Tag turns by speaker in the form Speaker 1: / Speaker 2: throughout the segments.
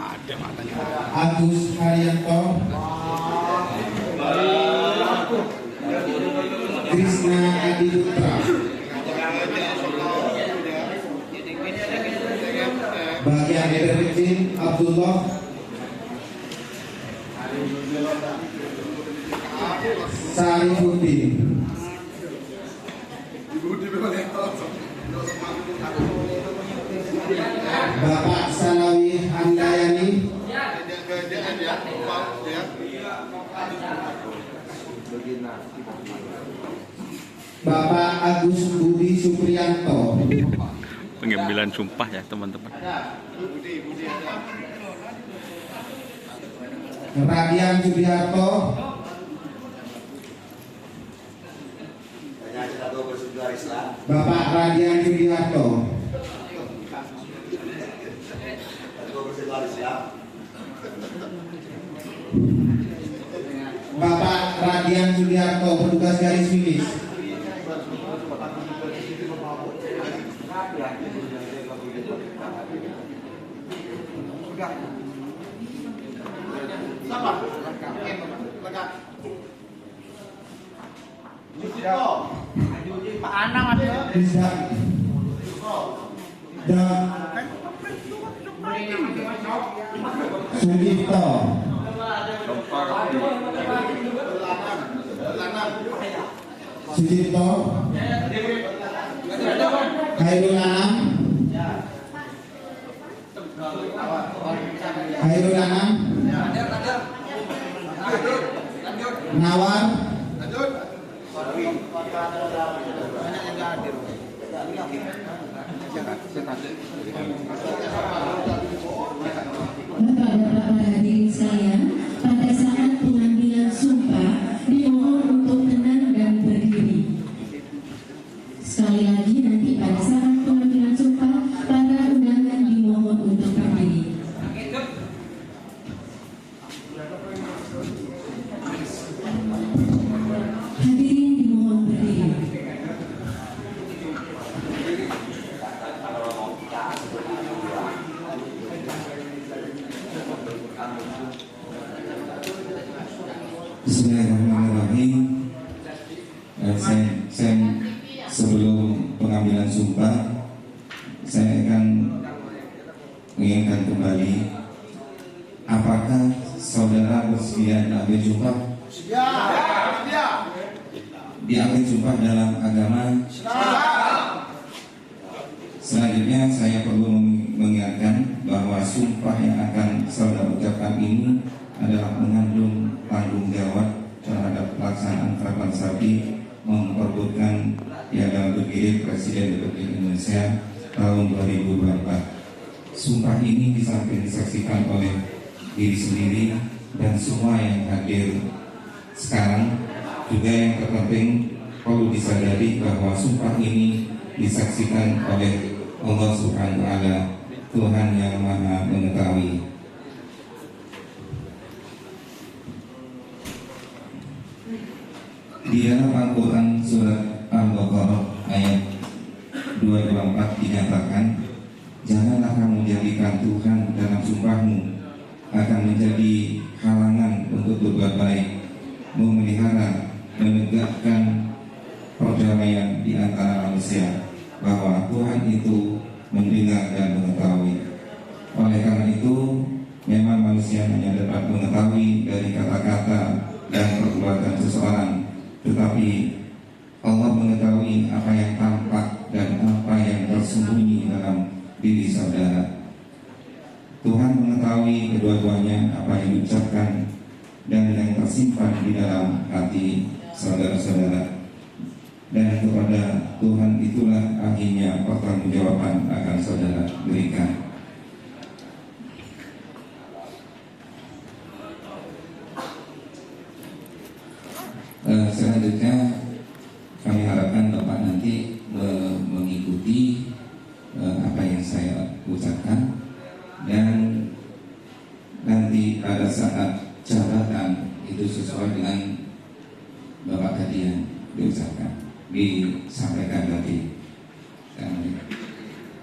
Speaker 1: Ada matanya.
Speaker 2: Agus Haryanto, Krishna Adiputra, Bagian Ederjin Abdullah, Sarifuddin, Bapak Salawi Handayani, Bapak Agus Budi Supriyanto,
Speaker 1: Pengambilan sumpah ya teman-teman.
Speaker 2: Radian Subiharto, Bapak Radian Subiharto, Bapak Radian Subiharto, petugas garis finish.
Speaker 3: Pak Anang ada.
Speaker 2: Bisa. Dan Sugito, Sugito, Hairul Anam, Hairul Anam, Nawar,
Speaker 4: Bapak-bapak hadirin sekalian, pada saat pengambilan sumpah dimohon untuk tenang dan berdiri. Sekali lagi nanti pada saat pengambilan sumpah para undangan dimohon untuk berdiri. Hadirin dimohon berdiri.
Speaker 5: Bismillahirrahmanirrahim. Saya sebelum pengambilan sumpah, saya akan mengingatkan kembali, apakah saudara bersedia diambil sumpah? Diambil sumpah dalam agama? Selanjutnya saya perlu mengingatkan bahwa sumpah yang akan saudara ucapkan ini adalah mengandung tanggung jawab terhadap pelaksanaan Terapan Sapi memperebutkan Piala Bergilir Presiden Republik Indonesia tahun 2024. Sumpah ini disaksikan oleh diri sendiri dan semua yang hadir sekarang. Juga yang terpenting perlu disadari bahwa sumpah ini disaksikan oleh Allah Subhanahu wa Ta'ala, Tuhan yang Maha Mengetahui. Di dalam Al-Quran surat Al-Baqarah ayat 224 dinyatakan, janganlah kamu jadikan Tuhan dalam sumpahmu akan menjadi halangan untuk berbuat baik, memelihara, menegakkan perdamaian di antara manusia, bahwa Tuhan itu mendengar dan mengetahui. Oleh karena itu, memang manusia hanya dapat mengetahui dari kata-kata dan perbuatan seseorang, tetapi Allah mengetahui apa yang tampak dan apa yang tersembunyi dalam diri saudara. Tuhan mengetahui kedua-duanya, apa yang diucapkan dan yang tersimpan di dalam hati saudara-saudara. Dan kepada Tuhan itulah akhirnya pertanggungjawaban akan saudara berikan. Selanjutnya kami harapkan Bapak nanti mengikuti apa yang saya ucapkan, dan nanti pada saat jabatan itu sesuai dengan Bapak tadi yang diucapkan, disampaikan tadi.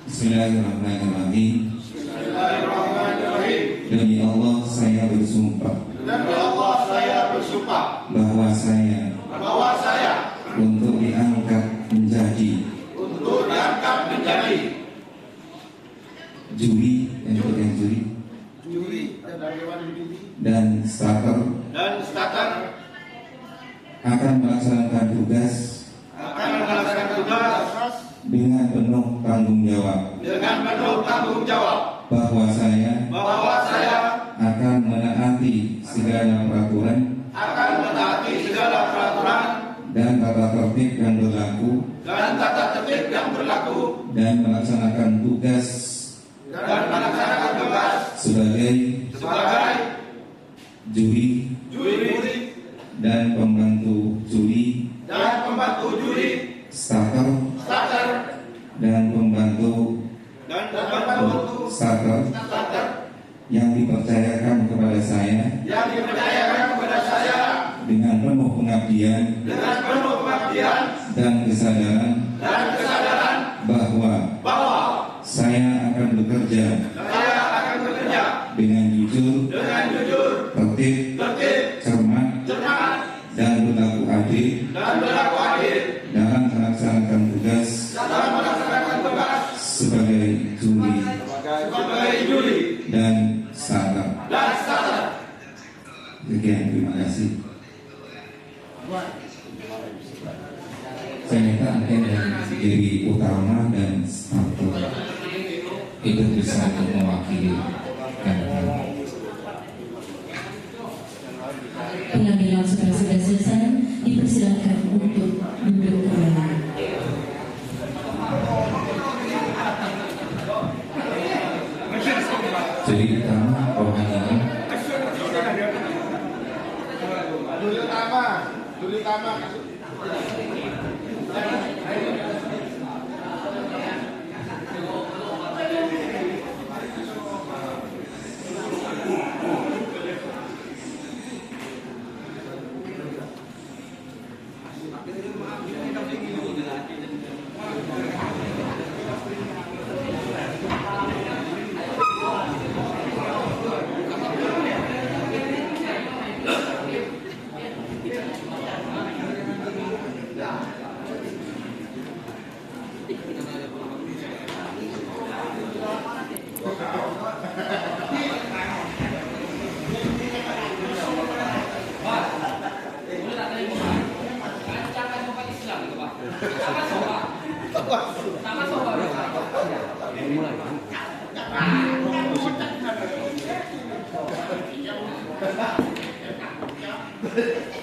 Speaker 5: Bismillahirrahmanirrahim.
Speaker 3: Bismillahirrahmanirrahim.
Speaker 5: Demi Allah saya bersumpah
Speaker 3: Demi Allah saya bersumpah
Speaker 5: bahwa saya untuk diangkat menjadi juri dan starter akan melaksanakan tugas dengan penuh tanggung jawab bahwa saya akan menaati segala peraturan dan tata tertib yang berlaku dan melaksanakan tugas sebagai juri dan pembantu juri starter dan pembantu starter yang dipercayakan kepada saya dengan penuh pengabdian dan kesadaran bahwa saya akan bekerja dengan jujur, tertib, cermat, dan berlaku adil dalam melaksanakan tugas sebagai juri dan starter. Sekian, terima kasih. Saya minta Anda dari diri utama dan starter itu bisa untuk mewakili kami.
Speaker 4: Pengambilan sudah selesai, dipersilakan untuk duduk kembali.
Speaker 5: Jadi utama rohaninya
Speaker 3: dulu utama